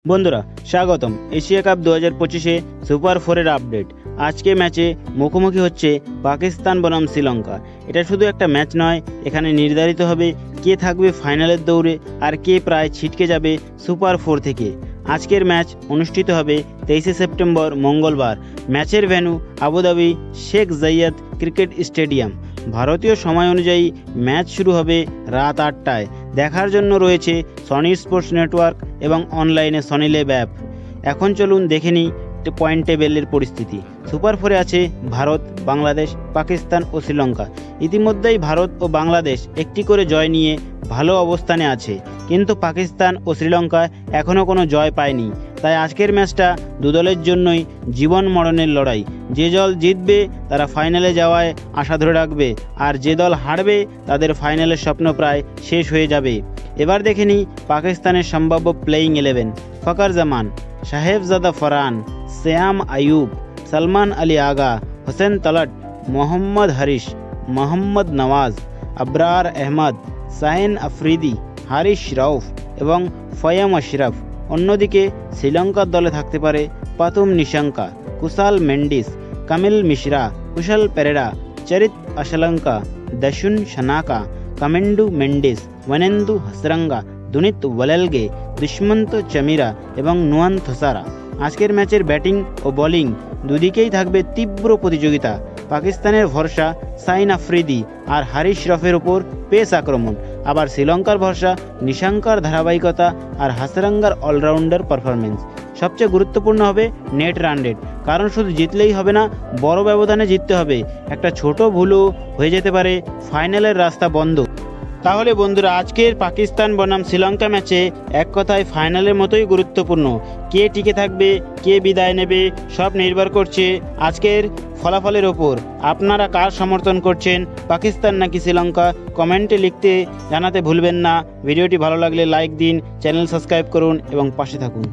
বন্ধুরা স্বাগতম Asia cup 2025-এ super 4-এর update. আজকে ম্যাচে মুখোমুখি হচ্ছে পাকিস্তান বনাম শ্রীলঙ্কা। এটা শুধু একটা ম্যাচ নয়, এখানে নির্ধারিত হবে কে থাকবে ফাইনালের দৌড়ে আর কে প্রায় ছিটকে যাবে সুপার 4 থেকে। আজকের ম্যাচ অনুষ্ঠিত হবে 23শে সেপ্টেম্বর মঙ্গলবার। ম্যাচের venue Abu Dhabi Sheikh Zayed cricket stadium. ভারতীয় সময় অনুযায়ী ম্যাচ শুরু হবে রাত 8টায়। দেখার জন্য রয়েছে সনি স্পোর্টস নেটওয়ার্ক এবং অনলাইনে সনি লিভ অ্যাপ। এখন চলুন দেখে নিই পয়েন্ট টেবিলের পরিস্থিতি। সুপার 4-এ আছে ভারত, বাংলাদেশ, পাকিস্তান ও শ্রীলঙ্কা। ইতিমধ্যেই ভারত ও বাংলাদেশ একটি করে জয় নিয়ে ভালো অবস্থানে আছে, কিন্তু পাকিস্তান ও শ্রীলঙ্কা এখনও কোনো জয় পায়নি। তাই আজকের ম্যাচটা দুদলের জন্যই জীবন মরণের লড়াই। যে দল জিতবে তারা ফাইনালে যাওয়ায় আশা ধরে রাখবে, আর যে দল হারবে তাদের ফাইনালের স্বপ্ন প্রায় শেষ হয়ে যাবে। এবার দেখে নিই পাকিস্তানের সম্ভাব্য প্লেয়িং 11। ফকর জামান, সাহেবজাদা ফরহান, শ্যাম আয়ুব, সলমান আলী আগা, হোসেন তলট, মোহাম্মদ হারিস, মোহাম্মদ নওয়াজ, আবরার আহমদ, শাহিন আফ্রিদি, হারিস রউফ এবং ফয়াম আশরাফ। অন্যদিকে শ্রীলঙ্কার দলে থাকতে পারে পাতুম নিশাঙ্কা, কুশাল মেন্ডিস, কামিল মিশ্রা, কুশল পেরেরা, চরিত আশালঙ্কা, দশুন শানাকা, কামেন্ডু মেন্ডিস, ওয়ানেন্দু হাসরাঙ্গা, দুনিত ওয়ালেলগে, দুষ্মন্ত চামিরা এবং নুয়ান থসারা। আজকের ম্যাচের ব্যাটিং ও বোলিং দুদিকেই থাকবে তীব্র প্রতিযোগিতা। পাকিস্তানের ভরসা শাহিন আফ্রিদি আর হারিস রফের ওপর পেস আক্রমণ, আবার শ্রীলঙ্কার ভরসা নিশাঙ্কার ধারাবাহিকতা আর হাসরাঙ্গার অলরাউন্ডার পারফরমেন্স। সবচেয়ে গুরুত্বপূর্ণ হবে নেট রান রেট, কারণ শুধু জিতলেই হবে না, বড় ব্যবধানে জিততে হবে। একটা ছোট ভুলও হয়ে যেতে পারে ফাইনালের রাস্তা বন্ধ। তাহলে বন্ধুরা, আজকের পাকিস্তান বনাম শ্রীলঙ্কা ম্যাচে এক কথায় ফাইনালের মতোই গুরুত্বপূর্ণ। কে টিকে থাকবে, কে বিদায় নেবে, সব নির্ভর করছে আজকের ফলাফলের ওপর। আপনারা কার সমর্থন করছেন, পাকিস্তান নাকি শ্রীলঙ্কা? কমেন্টে লিখতে জানাতে ভুলবেন না। ভিডিওটি ভালো লাগলে লাইক দিন, চ্যানেল সাবস্ক্রাইব করুন এবং পাশে থাকুন।